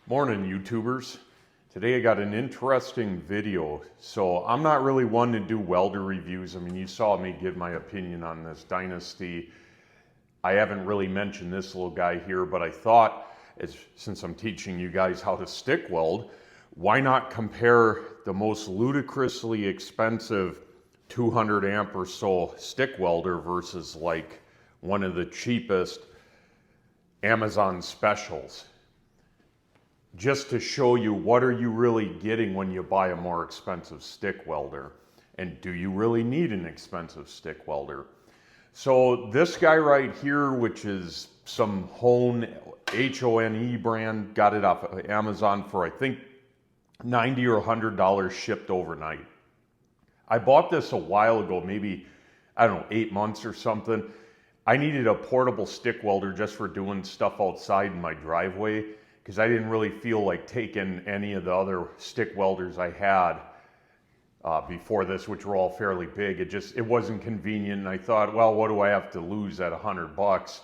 Morning, YouTubers. Today I got an interesting video. So I'm not really one to do welder reviews. I mean, you saw me give my opinion on this Dynasty. I haven't really mentioned this little guy here, but I thought, since I'm teaching you guys how to stick weld, why not compare the most ludicrously expensive 200 amp or so stick welder versus like one of the cheapest Amazon specials, just to show you what are you really getting when you buy a more expensive stick welder, and do you really need an expensive stick welder. So this guy right here, which is some Hone, H-O-N-E brand, got it off of Amazon for I think $90 or $100 shipped overnight. I bought this a while ago, maybe, I don't know, 8 months or something. I needed a portable stick welder just for doing stuff outside in my driveway, because I didn't really feel like taking any of the other stick welders I had before this, which were all fairly big. It wasn't convenient, and I thought, well, what do I have to lose at $100?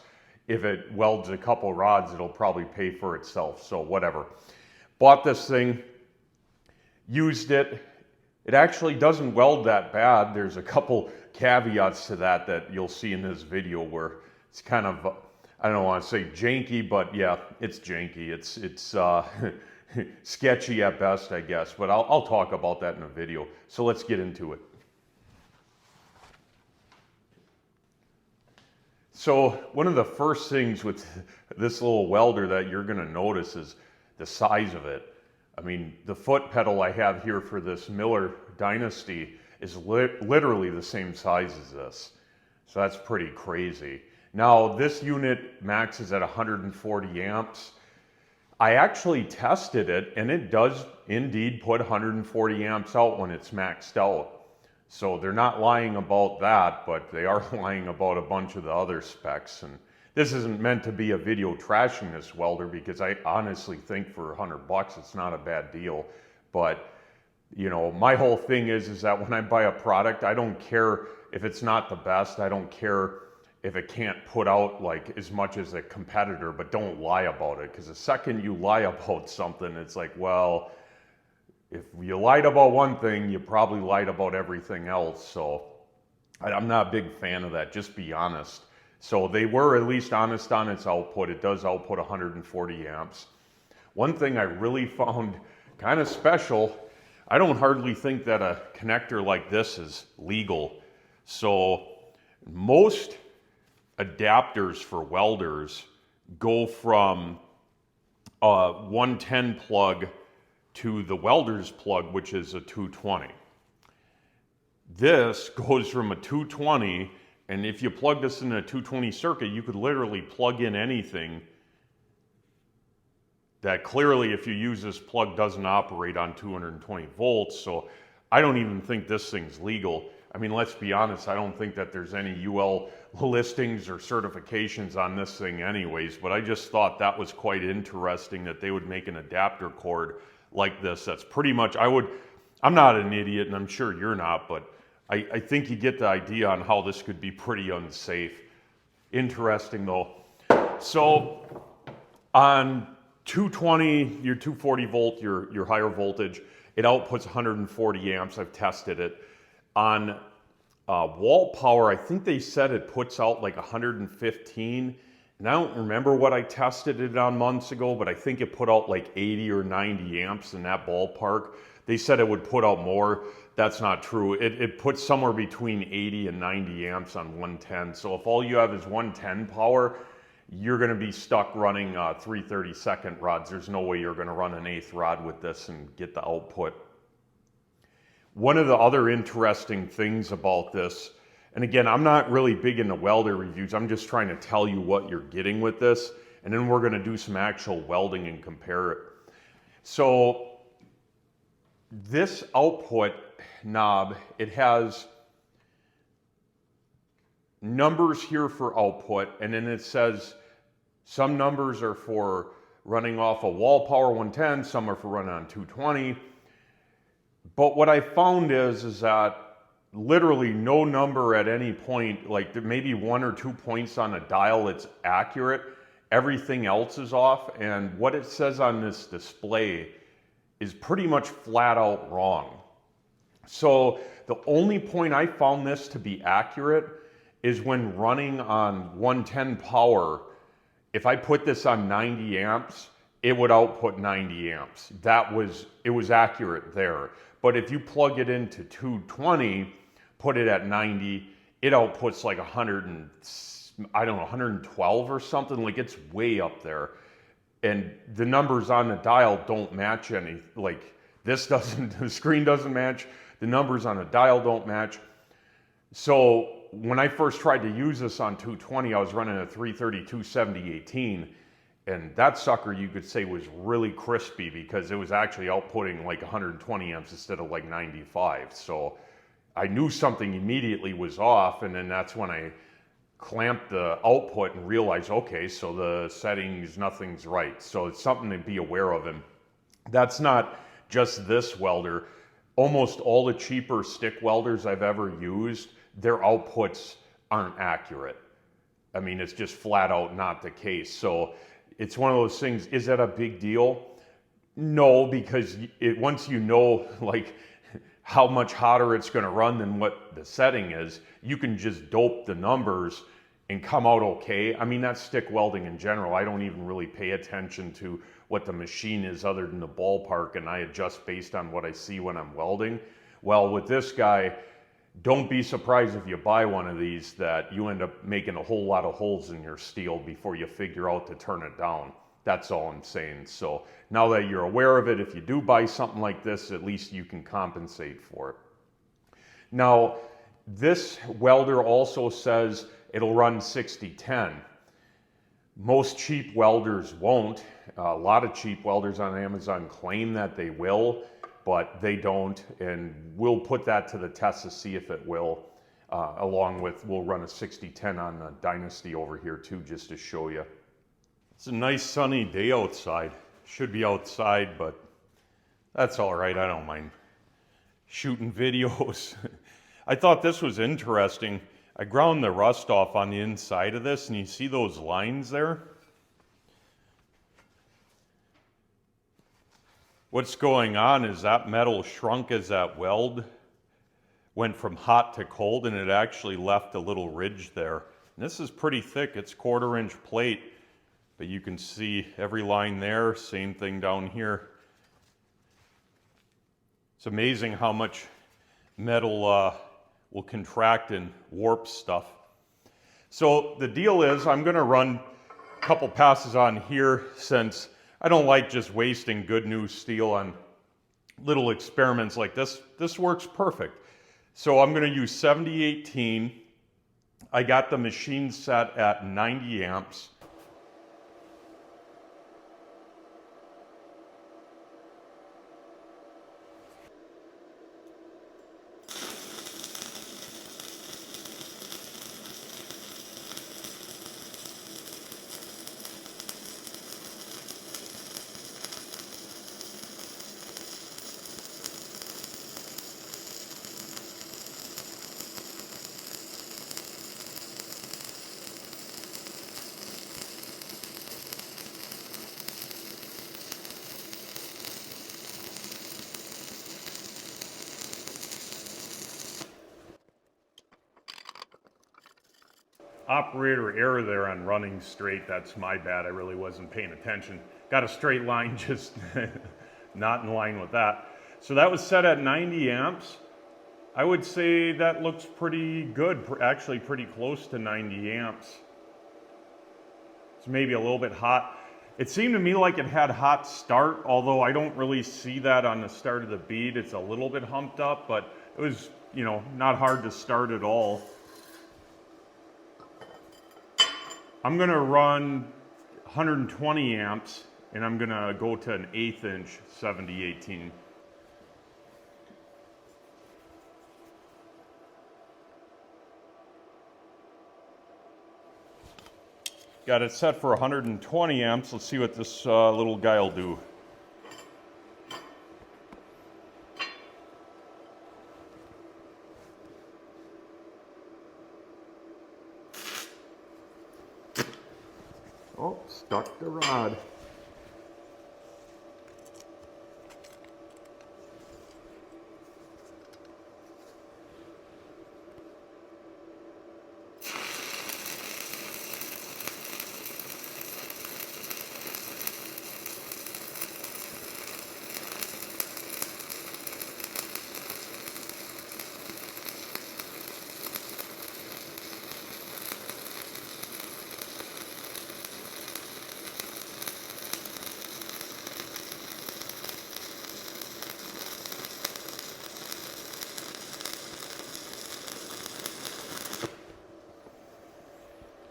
If it welds a couple rods, it'll probably pay for itself, so whatever. Bought this thing, used it. It actually doesn't weld that bad. There's a couple caveats to that you'll see in this video where it's kind of, I don't want to say janky, but yeah, it's janky. It's sketchy at best, I guess, but I'll talk about that in a video. So let's get into it. So one of the first things with this little welder that you're going to notice is the size of it. I mean, the foot pedal I have here for this Miller Dynasty is literally the same size as this. So that's pretty crazy. Now, this unit maxes at 140 amps. I actually tested it, and it does indeed put 140 amps out when it's maxed out. So they're not lying about that, but they are lying about a bunch of the other specs. And this isn't meant to be a video trashing this welder, because I honestly think for $100 it's not a bad deal. But you know, my whole thing is that when I buy a product, I don't care if it's not the best. I don't care if it can't put out like as much as a competitor, but don't lie about it. Because the second you lie about something, it's like, well, if you lied about one thing, you probably lied about everything else. So I'm not a big fan of that, just be honest. So they were at least honest on its output. It does output 140 amps. One thing I really found kind of special, I don't hardly think that a connector like this is legal. So most adapters for welders go from a 110 plug to the welder's plug, which is a 220. This goes from a 220, and if you plug this in a 220 circuit, you could literally plug in anything that clearly, if you use this plug, doesn't operate on 220 volts. So I don't even think this thing's legal. I mean, let's be honest, I don't think that there's any UL listings or certifications on this thing anyways, but I just thought that was quite interesting that they would make an adapter cord like this. That's pretty much, I'm not an idiot, and I'm sure you're not, but I think you get the idea on how this could be pretty unsafe. Interesting though. So on 220, your 240 volt, your higher voltage, it outputs 140 amps. I've tested it. On wall power, I think they said it puts out like 115. And I don't remember what I tested it on months ago, but I think it put out like 80 or 90 amps in that ballpark. They said it would put out more. That's not true. It puts somewhere between 80 and 90 amps on 110. So if all you have is 110 power, you're going to be stuck running 3/32 rods. There's no way you're going to run an 1/8 rod with this and get the output. One of the other interesting things about this, and again, I'm not really big into welder reviews. I'm just trying to tell you what you're getting with this, and then we're going to do some actual welding and compare it. So this output knob, it has numbers here for output, and then it says some numbers are for running off a wall power 110, some are for running on 220. But what I found is that literally no number at any point, like there may be 1 or 2 points on a dial that's accurate. everything else is off, and what it says on this display is pretty much flat out wrong. So the only point I found this to be accurate is when running on 110 power. If I put this on 90 amps, it would output 90 amps. It was accurate there. But if you plug it into 220, put it at 90, it outputs like 112 or something. Like, it's way up there. And the numbers on the dial don't match any. Like, this doesn't, the screen doesn't match. The numbers on the dial don't match. So when I first tried to use this on 220, I was running a 332 7018, and that sucker, you could say, was really crispy because it was actually outputting like 120 amps instead of like 95. So I knew something immediately was off, and then that's when I clamped the output and realized, okay, so the settings, nothing's right. So it's something to be aware of. And that's not just this welder. Almost all the cheaper stick welders I've ever used, their outputs aren't accurate. I mean, it's just flat out not the case. So it's one of those things. Is that a big deal? No, because once you know like how much hotter it's going to run than what the setting is, you can just dope the numbers and come out okay. I mean, that's stick welding in general. I don't even really pay attention to what the machine is other than the ballpark, and I adjust based on what I see when I'm welding. Well, with this guy, don't be surprised if you buy one of these that you end up making a whole lot of holes in your steel before you figure out to turn it down. That's all I'm saying. So now that you're aware of it, if you do buy something like this, at least you can compensate for it. Now, this welder also says it'll run 60-10. Most cheap welders won't. A lot of cheap welders on Amazon claim that they will, but they don't, and we'll put that to the test to see if it will, along with, we'll run a 60-10 on the Dynasty over here too, just to show you. It's a nice sunny day outside. Should be outside, but that's all right. I don't mind shooting videos. I thought this was interesting. I ground the rust off on the inside of this, and you see those lines there? What's going on is that metal shrunk as that weld went from hot to cold, and it actually left a little ridge there. And this is pretty thick. It's 1/4-inch plate, but you can see every line there. Same thing down here. It's amazing how much metal will contract and warp stuff. So the deal is, I'm going to run a couple passes on here, since I don't like just wasting good new steel on little experiments like this. This works perfect. So I'm going to use 7018. I got the machine set at 90 amps. Operator error there on running straight. That's my bad. I really wasn't paying attention. Got a straight line, just not in line with that. So that was set at 90 amps. I would say that looks pretty good, actually pretty close to 90 amps. It's maybe a little bit hot. It seemed to me like it had hot start, although I don't really see that on the start of the bead. It's a little bit humped up, but it was, you know, not hard to start at all. I'm gonna run 120 amps, and I'm gonna go to an 1/8-inch 7018. Got it set for 120 amps. Let's see what this little guy will do. Oh, stuck the rod.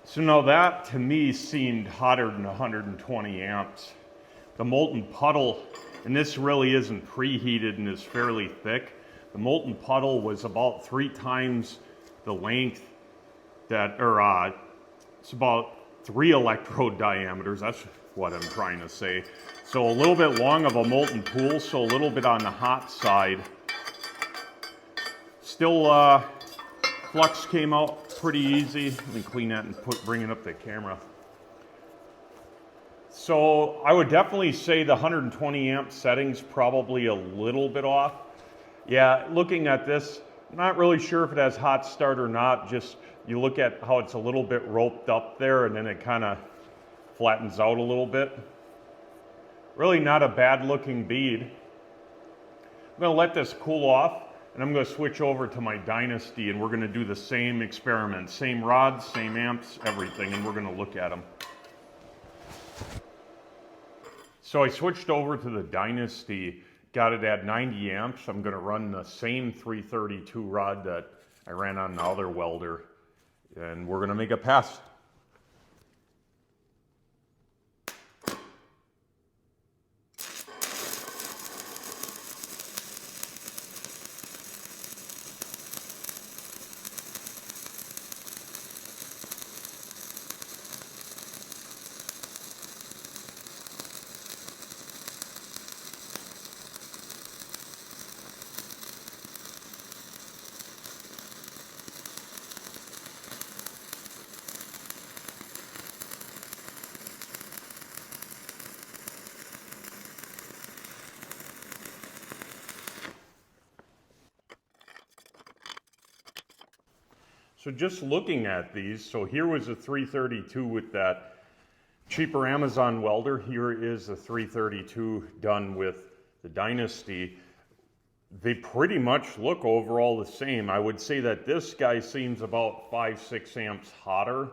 So now that to me seemed hotter than 120 amps. The molten puddle, and this really isn't preheated and is fairly thick, the molten puddle was about 3 times the length that, or it's about 3 electrode diameters, that's what I'm trying to say. So a little bit long of a molten pool, so a little bit on the hot side. Still, flux came out pretty easy. Let me clean that and bring it up the camera. So I would definitely say the 120 amp setting's probably a little bit off. Yeah, looking at this, not really sure if it has hot start or not. Just you look at how it's a little bit roped up there and then it kind of flattens out a little bit. Really not a bad looking bead. I'm going to let this cool off. And I'm going to switch over to my Dynasty and we're going to do the same experiment. Same rods, same amps, everything, and we're going to look at them. So I switched over to the Dynasty, got it at 90 amps. I'm going to run the same 332 rod that I ran on the other welder. And we're going to make a pass. So just looking at these, so here was a 332 with that cheaper Amazon welder. Here is a 332 done with the Dynasty. They pretty much look overall the same. I would say that this guy seems about 5-6 amps hotter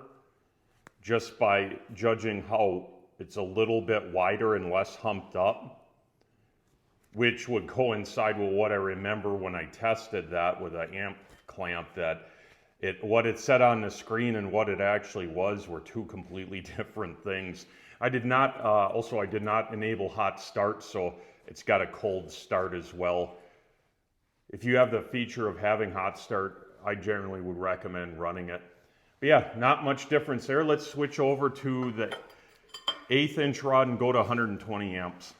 just by judging how it's a little bit wider and less humped up, which would coincide with what I remember when I tested that with an amp clamp, that what it said on the screen and what it actually was were 2 completely different things. I did not, I did not enable hot start, so it's got a cold start as well. If you have the feature of having hot start, I generally would recommend running it. But yeah, not much difference there. Let's switch over to the 1/8 inch rod and go to 120 amps.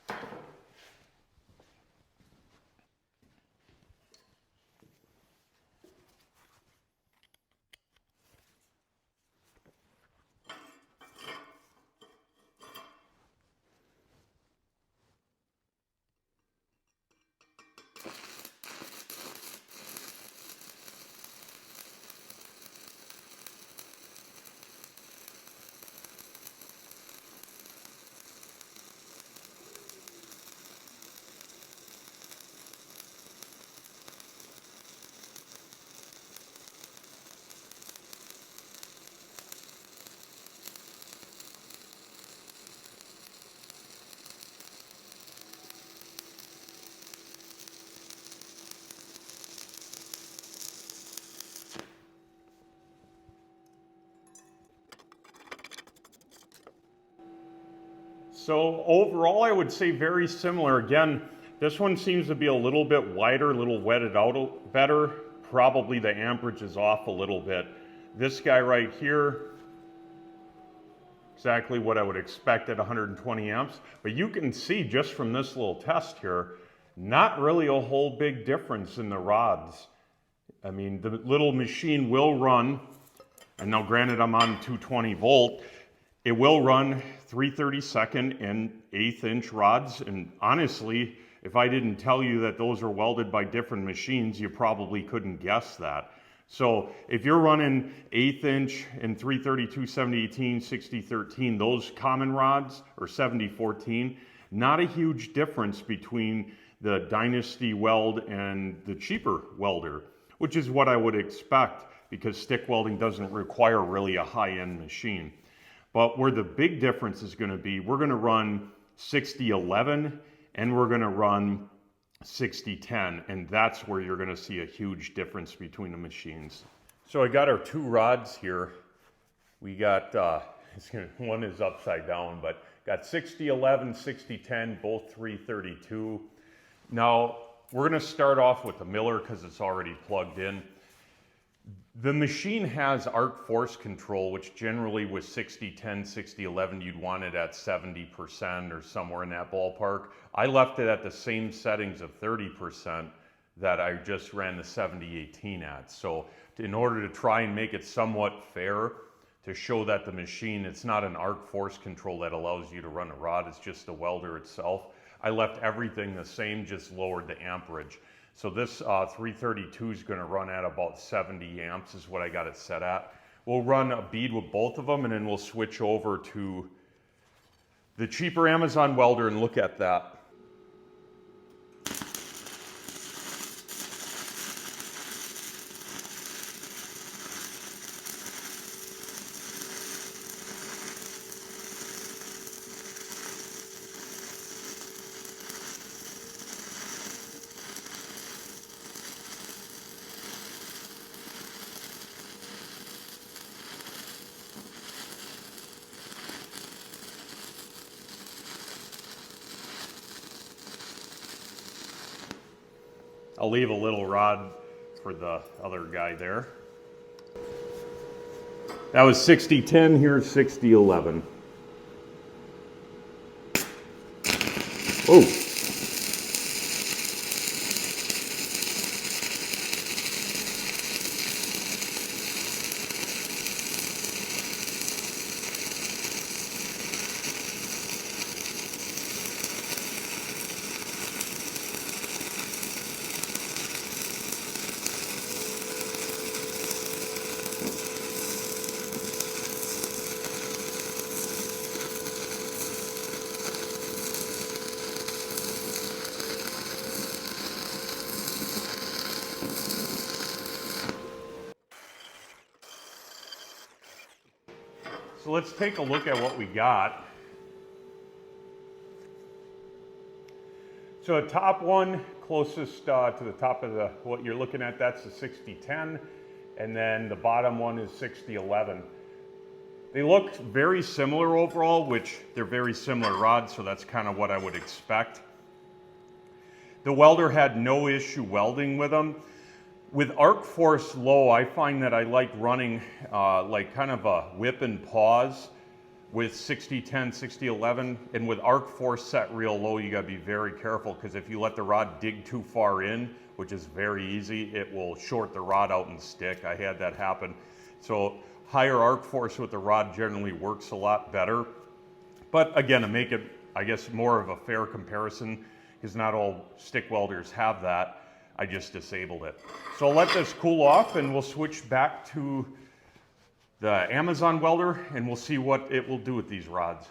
So overall, I would say very similar. Again, this one seems to be a little bit wider, a little wetted out better. Probably the amperage is off a little bit. This guy right here, exactly what I would expect at 120 amps. But you can see just from this little test here, not really a whole big difference in the rods. I mean, the little machine will run, and now granted I'm on 220 volt, It will run 3/32 and 1/8 inch rods, and honestly, if I didn't tell you that those are welded by different machines, you probably couldn't guess that. So if you're running 1/8 inch and 332, 7018, 6013, those common rods, or 7014, not a huge difference between the Dynasty weld and the cheaper welder, which is what I would expect because stick welding doesn't require really a high-end machine. But where the big difference is going to be, we're going to run 6011 and we're going to run 6010, and that's where you're going to see a huge difference between the machines. So I got our two rods here. We got, one is upside down, but got 6011, 6010, both 332. Now, we're going to start off with the Miller because it's already plugged in. The machine has arc force control, which generally with 6010, 6011, you'd want it at 70% or somewhere in that ballpark. I left it at the same settings of 30% that I just ran the 7018 at. So in order to try and make it somewhat fair, to show that the machine, it's not an arc force control that allows you to run a rod, it's just the welder itself. I left everything the same, just lowered the amperage. So this 332 is going to run at about 70 amps is what I got it set at. We'll run a bead with both of them and then we'll switch over to the cheaper Amazon welder and look at that. I'll leave a little rod for the other guy there. That was 6010, here's 6011. Oh. So let's take a look at what we got. So the top one, closest to the top of what you're looking at, that's the 6010, and then the bottom one is 6011. They look very similar overall, which they're very similar rods, so that's kind of what I would expect. The welder had no issue welding with them. With arc force low, I find that I like running like kind of a whip and pause with 6010, 6011, and with arc force set real low, you gotta be very careful because if you let the rod dig too far in, which is very easy, it will short the rod out and stick. I had that happen. So higher arc force with the rod generally works a lot better. But again, to make it, I guess, more of a fair comparison, because not all stick welders have that, I just disabled it. So I'll let this cool off and we'll switch back to the Amazon welder and we'll see what it will do with these rods.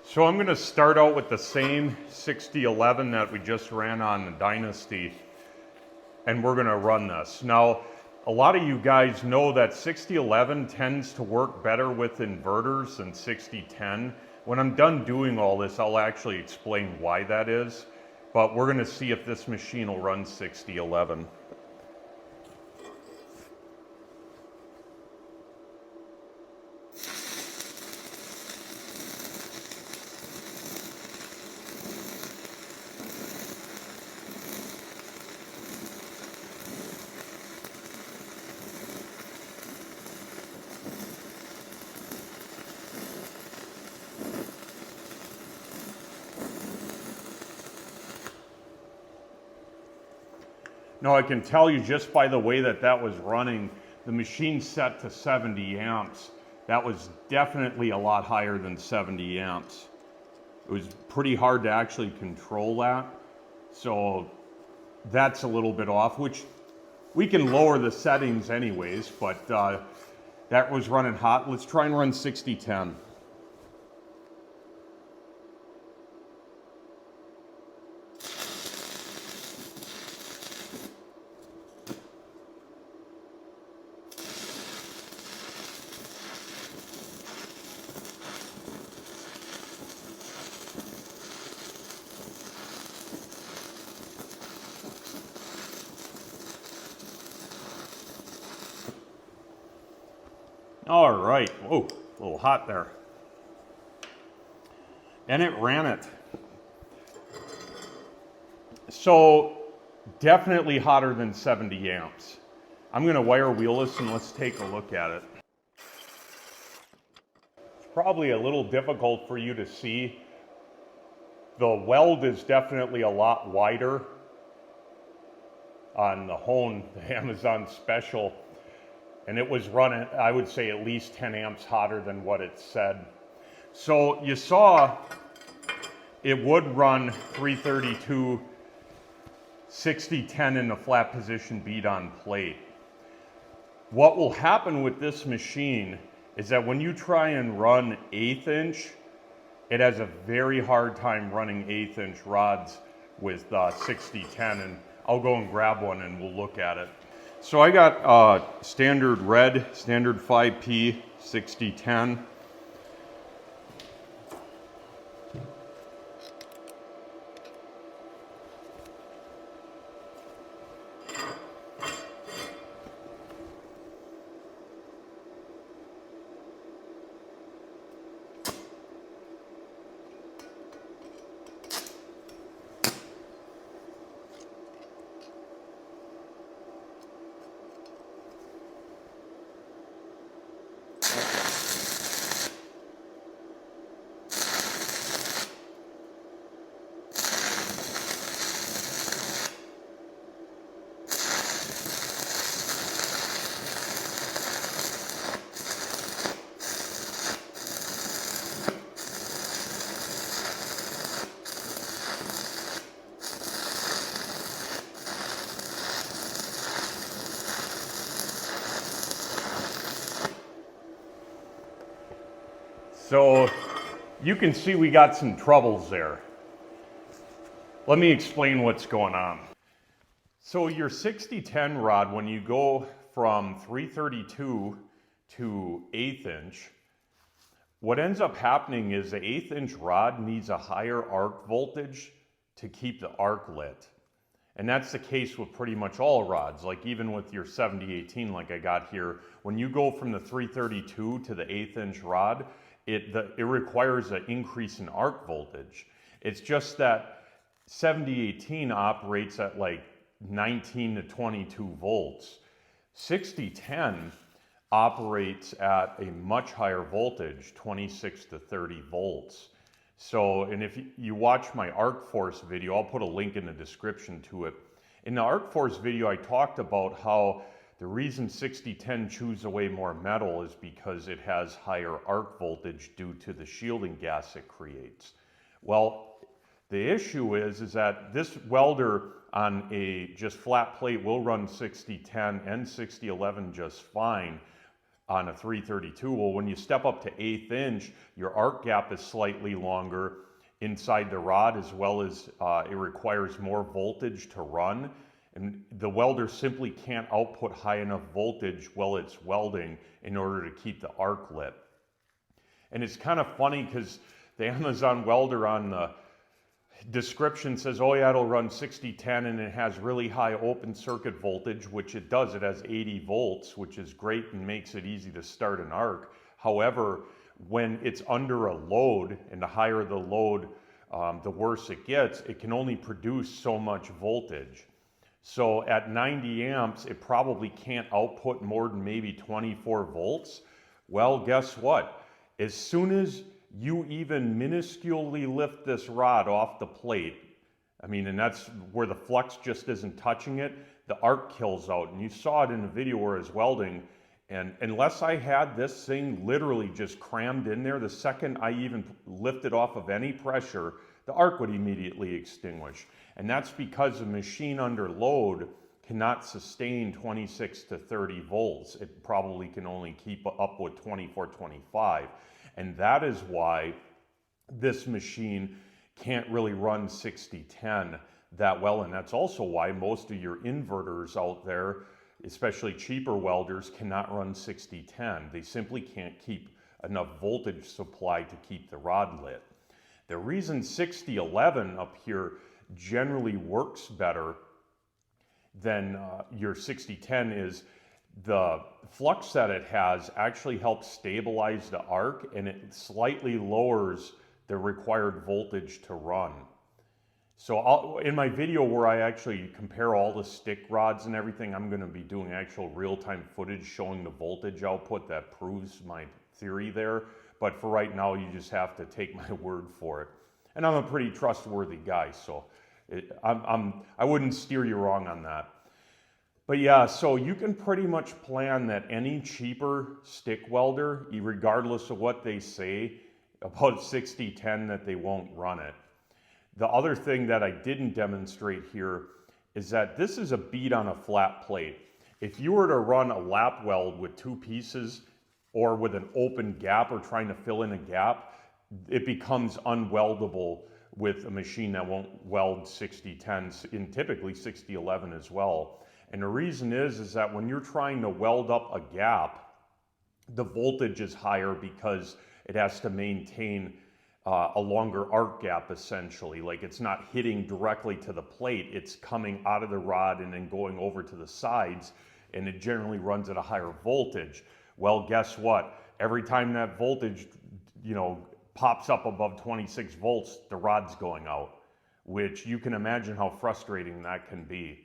So I'm gonna start out with the same 6011 that we just ran on the Dynasty, and we're gonna run this. Now, a lot of you guys know that 6011 tends to work better with inverters than 6010. When I'm done doing all this, I'll actually explain why that is. But we're going to see if this machine will run 6011. Now I can tell you just by the way that that was running, the machine set to 70 amps. That was definitely a lot higher than 70 amps. It was pretty hard to actually control that. So that's a little bit off, which we can lower the settings anyways, but that was running hot. Let's try and run 60-10. All right, whoa, a little hot there. And it ran it. So definitely hotter than 70 amps. I'm gonna wire wheel this and let's take a look at it. It's probably a little difficult for you to see. The weld is definitely a lot wider on the Hone, the Amazon Special. And it was running, I would say, at least 10 amps hotter than what it said. So you saw it would run 332 60-10 in the flat position bead on plate. What will happen with this machine is that when you try and run 1/8 inch, it has a very hard time running 1/8 inch rods with 60-10, and I'll go and grab one and we'll look at it. So I got standard red, standard 5P, 60-10. So you can see we got some troubles there. Let me explain what's going on. So your 60-10 rod, when you go from 332 to 1/8 inch, what ends up happening is the 1/8 inch rod needs a higher arc voltage to keep the arc lit. And that's the case with pretty much all rods, like even with your 70-18 like I got here. When you go from the 332 to the 1/8 inch rod, it requires an increase in arc voltage. It's just that 70-18 operates at like 19 to 22 volts. 60-10 operates at a much higher voltage, 26 to 30 volts. So, and if you watch my arc force video, I'll put a link in the description to it. In the arc force video, I talked about how the reason 60-10 chews away more metal is because it has higher arc voltage due to the shielding gas it creates. Well, the issue is that this welder on a just flat plate will run 60-10 and 60-11 just fine on a 332. Well, when you step up to 1/8 inch, your arc gap is slightly longer inside the rod, as well as it requires more voltage to run. And the welder simply can't output high enough voltage while it's welding in order to keep the arc lit. And it's kind of funny because the Amazon welder on the description says, oh yeah, it'll run 60-10 and it has really high open circuit voltage, which it does. It has 80 volts, which is great and makes it easy to start an arc. However, when it's under a load, and the higher the load, the worse it gets, it can only produce so much voltage. So at 90 amps, it probably can't output more than maybe 24 volts. Well, guess what? As soon as you even minusculely lift this rod off the plate, I mean, and that's where the flux just isn't touching it, the arc kills out. And you saw it in the video where I was welding. And unless I had this thing literally just crammed in there, the second I even lifted off of any pressure, the arc would immediately extinguish. And that's because a machine under load cannot sustain 26 to 30 volts. It probably can only keep up with 24, 25. And that is why this machine can't really run 6010 that well. And that's also why most of your inverters out there, especially cheaper welders, cannot run 6010. They simply can't keep enough voltage supply to keep the rod lit. The reason 6011 up here generally works better than your 6010 is the flux that it has actually helps stabilize the arc, and it slightly lowers the required voltage to run. So in my video where I actually compare all the stick rods and everything, I'm going to be doing actual real-time footage showing the voltage output that proves my theory there. But for right now, you just have to take my word for it. And I'm a pretty trustworthy guy, so I wouldn't steer you wrong on that. But yeah, so you can pretty much plan that any cheaper stick welder, regardless of what they say about 6010, that they won't run it. The other thing that I didn't demonstrate here is that this is a bead on a flat plate. If you were to run a lap weld with two pieces or with an open gap or trying to fill in a gap, it becomes unweldable with a machine that won't weld 6010s, in typically 6011 as well. And the reason is that when you're trying to weld up a gap, the voltage is higher because it has to maintain a longer arc gap, essentially. Like, it's not hitting directly to the plate, it's coming out of the rod and then going over to the sides, and it generally runs at a higher voltage. Well, guess what? Every time that voltage, pops up above 26 volts, the rod's going out, which you can imagine how frustrating that can be.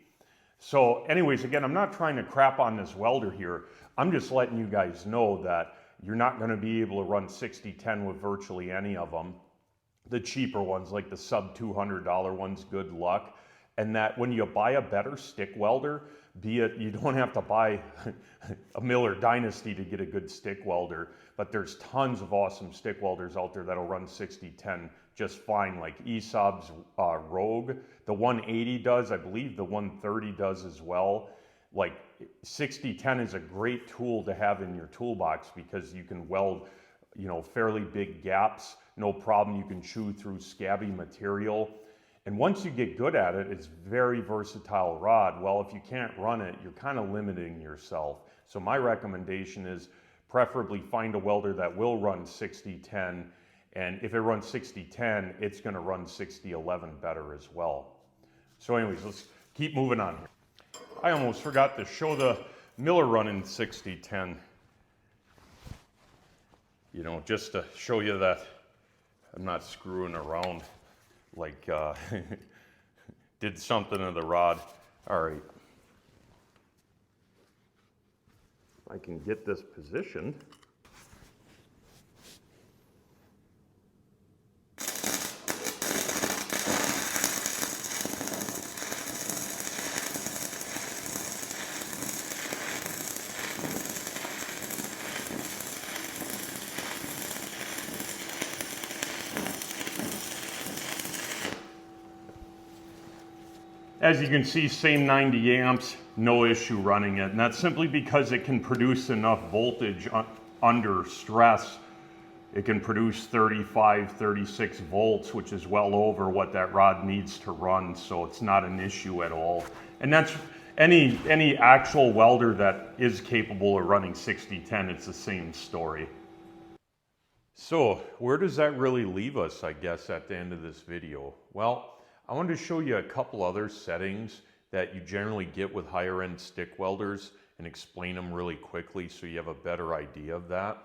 So anyways, again, I'm not trying to crap on this welder here. I'm just letting you guys know that you're not going to be able to run 6010 with virtually any of them. The cheaper ones, like the sub $200 ones, good luck. And that when you buy a better stick welder, be it, you don't have to buy a Miller Dynasty to get a good stick welder, but there's tons of awesome stick welders out there that'll run 6010 just fine, like Aesop's Rogue. The 180 does, I believe the 130 does as well. Like, 6010 is a great tool to have in your toolbox because you can weld, fairly big gaps, no problem. You can chew through scabby material. And once you get good at it, it's very versatile rod. Well, if you can't run it, you're kind of limiting yourself. So my recommendation is preferably find a welder that will run 6010. And if it runs 6010, it's going to run 6011 better as well. So anyways, let's keep moving on here. I almost forgot to show the Miller running 6010. Just to show you that I'm not screwing around like did something to the rod. All right. If I can get this positioned. As you can see, same 90 amps, no issue running it. And that's simply because it can produce enough voltage under stress. It can produce 35, 36 volts, which is well over what that rod needs to run. So it's not an issue at all. And that's any actual welder that is capable of running 6010, it's the same story. So where does that really leave us, I guess, at the end of this video? Well, I wanted to show you a couple other settings that you generally get with higher end stick welders and explain them really quickly so you have a better idea of that.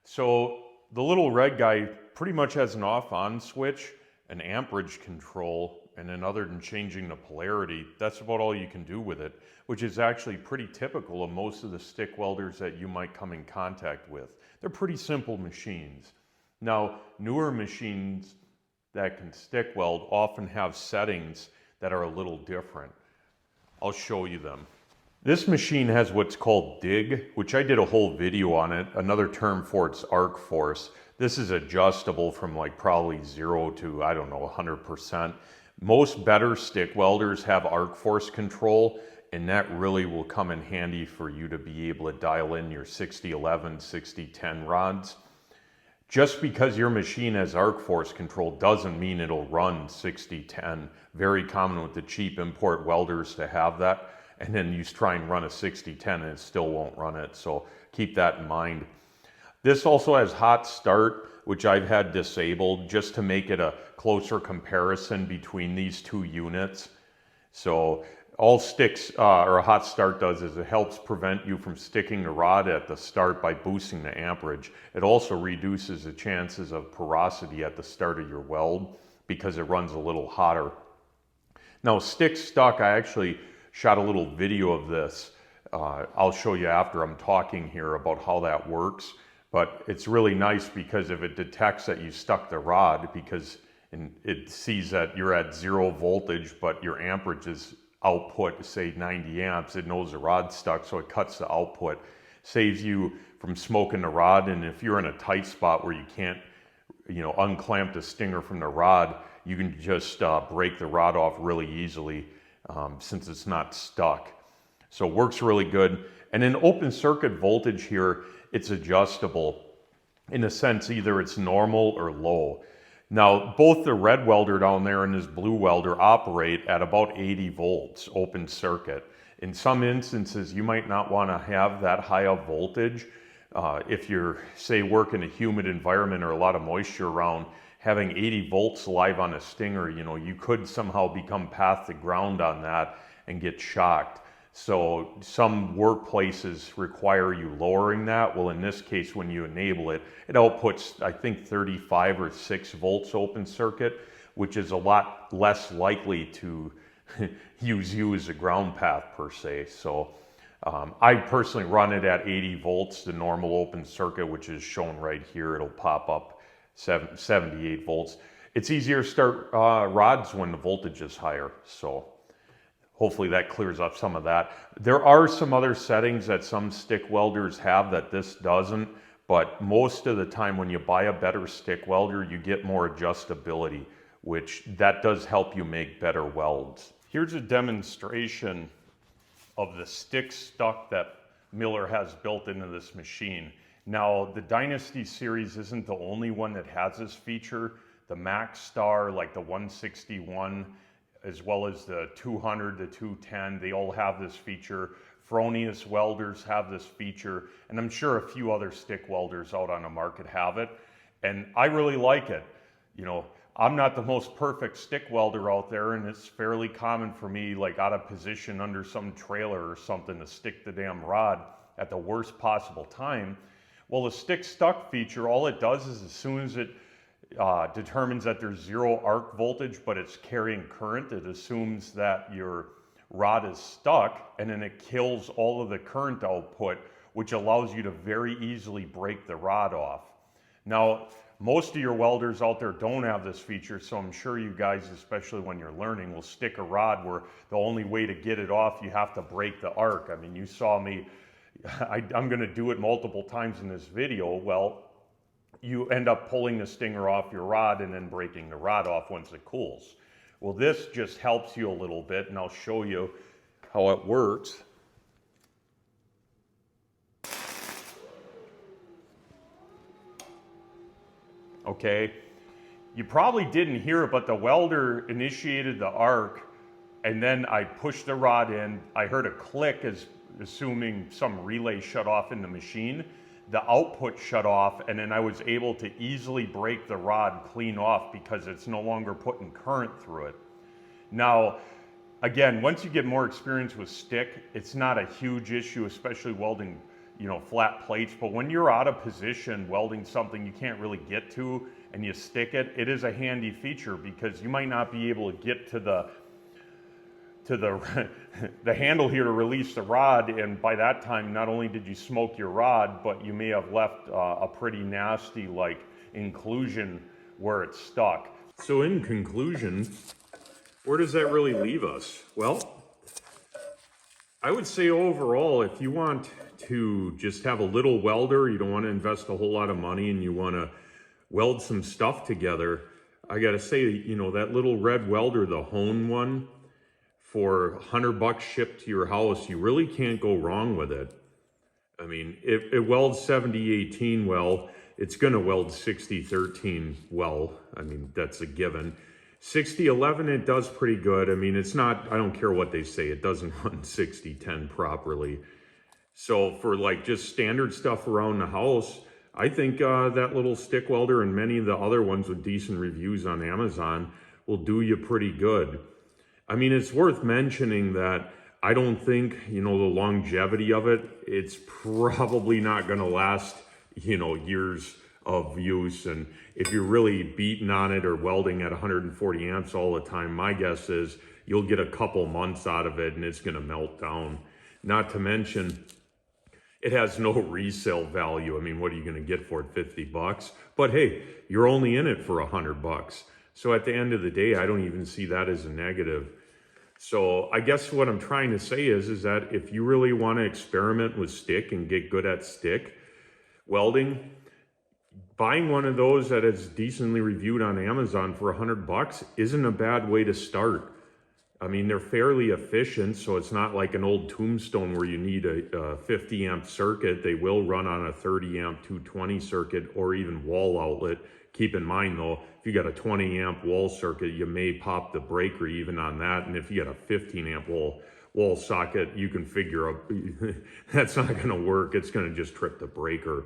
So the little red guy pretty much has an off-on switch, an amperage control, and then other than changing the polarity, that's about all you can do with it, which is actually pretty typical of most of the stick welders that you might come in contact with. They're pretty simple machines. Now, newer machines that can stick weld often have settings that are a little different. I'll show you them. This machine has what's called dig, which I did a whole video on it. Another term for it's arc force. This is adjustable from like probably 0 to, I don't know, 100%. Most better stick welders have arc force control, and that really will come in handy for you to be able to dial in your 60-11, 60-10 rods. Just because your machine has arc force control doesn't mean it'll run 60-10. Very common with the cheap import welders to have that. And then you try and run a 60-10 and it still won't run it. So keep that in mind. This also has hot start, which I've had disabled just to make it a closer comparison between these two units. So all sticks or a hot start does is it helps prevent you from sticking the rod at the start by boosting the amperage. It also reduces the chances of porosity at the start of your weld because it runs a little hotter. Now stick stuck, I actually shot a little video of this. I'll show you after I'm talking here about how that works. But it's really nice because if it detects that you stuck the rod, because it sees that you're at 0 voltage, but your amperage is output, say 90 amps, it knows the rod's stuck, so it cuts the output. Saves you from smoking the rod, and if you're in a tight spot where you can't, unclamp the stinger from the rod, you can just break the rod off really easily since it's not stuck. So it works really good. And in open circuit voltage here, it's adjustable in a sense, either it's normal or low. Now, both the red welder down there and this blue welder operate at about 80 volts, open circuit. In some instances, you might not want to have that high of voltage. If you're, say, working a humid environment or a lot of moisture around, having 80 volts live on a stinger, you could somehow become path to ground on that and get shocked. So some workplaces require you lowering that. Well, in this case, when you enable it, it outputs, I think, 35 or 6 volts open circuit, which is a lot less likely to use you as a ground path per se. So I personally run it at 80 volts, the normal open circuit, which is shown right here. It'll pop up 78 volts. It's easier to start rods when the voltage is higher. So hopefully that clears up some of that. There are some other settings that some stick welders have that this doesn't, but most of the time when you buy a better stick welder, you get more adjustability, which that does help you make better welds. Here's a demonstration of the stick stuck that Miller has built into this machine. Now, the Dynasty series isn't the only one that has this feature. The Max Star, like the 161, as well as the 200, the 210, they all have this feature. Fronius welders have this feature, and I'm sure a few other stick welders out on the market have it, and I really like it. I'm not the most perfect stick welder out there, and it's fairly common for me, like out of position under some trailer or something, to stick the damn rod at the worst possible time. Well, the stick stuck feature, all it does is as soon as it determines that there's 0 arc voltage, but it's carrying current, it assumes that your rod is stuck, and then it kills all of the current output, which allows you to very easily break the rod off. Now, most of your welders out there don't have this feature, so I'm sure you guys, especially when you're learning, will stick a rod where the only way to get it off, you have to break the arc. I mean, you saw me, I'm gonna do it multiple times in this video. Well, you end up pulling the stinger off your rod and then breaking the rod off once it cools. Well, this just helps you a little bit, and I'll show you how it works. Okay, you probably didn't hear it, but the welder initiated the arc, and then I pushed the rod in. I heard a click, as assuming some relay shut off in the machine. The output shut off, and then I was able to easily break the rod clean off because it's no longer putting current through it. Now, again, once you get more experience with stick, it's not a huge issue, especially welding, flat plates. But when you're out of position welding something you can't really get to and you stick it, it is a handy feature because you might not be able to get to the handle here to release the rod, and by that time not only did you smoke your rod, but you may have left a pretty nasty inclusion where it's stuck. So in conclusion, where does that really leave us? Well, I would say overall, if you want to just have a little welder, you don't want to invest a whole lot of money and you want to weld some stuff together, I got to say, you know, that little red welder, the Hone one, for $100 shipped to your house, you really can't go wrong with it. I mean, if it welds 70-18 well, it's going to weld 60-13 well. I mean, that's a given. 60-11, it does pretty good. I mean, it's not, I don't care what they say, it doesn't run 60-10 properly. So for like just standard stuff around the house, I think that little stick welder and many of the other ones with decent reviews on Amazon will do you pretty good. I mean, it's worth mentioning that I don't think, you know, the longevity of it, it's probably not going to last, you know, years of use. And if you're really beating on it or welding at 140 amps all the time, my guess is you'll get a couple months out of it and it's going to melt down. Not to mention, it has no resale value. I mean, what are you going to get for it? 50 bucks? But hey, you're only in it for 100 bucks. So at the end of the day, I don't even see that as a negative. So I guess what I'm trying to say is that if you really want to experiment with stick and get good at stick welding, buying one of those that is decently reviewed on Amazon for 100 bucks isn't a bad way to start. I mean, they're fairly efficient, so it's not like an old Tombstone where you need a 50 amp circuit. They will run on a 30 amp 220 circuit or even wall outlet. Keep in mind though, if you got a 20 amp wall circuit, you may pop the breaker even on that. And if you got a 15 amp wall socket, you can figure out that's not going to work. It's going to just trip the breaker.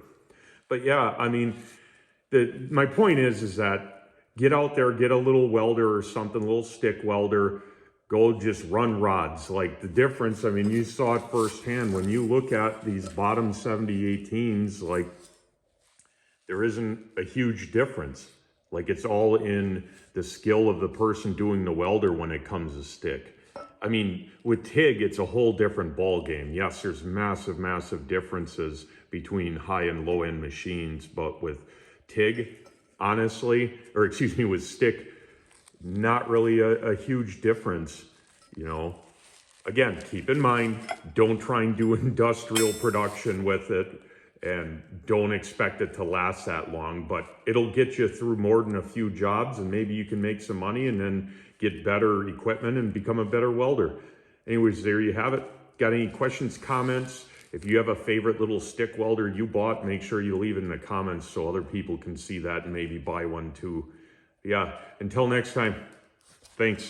But yeah, I mean, my point is that get out there, get a little welder or something, a little stick welder, go just run rods. Like the difference, I mean, you saw it firsthand when you look at these bottom 70-18s, like there isn't a huge difference. Like it's all in the skill of the person doing the welder when it comes to stick. I mean, with TIG, it's a whole different ball game. Yes, there's massive, massive differences between high and low end machines, but with TIG, honestly, or excuse me, with stick, not really a huge difference, you know. Again, keep in mind, don't try and do industrial production with it and don't expect it to last that long, but it'll get you through more than a few jobs and maybe you can make some money and then get better equipment and become a better welder. Anyways, there you have it. Got any questions, comments? If you have a favorite little stick welder you bought, make sure you leave it in the comments so other people can see that and maybe buy one too. Yeah, until next time, thanks.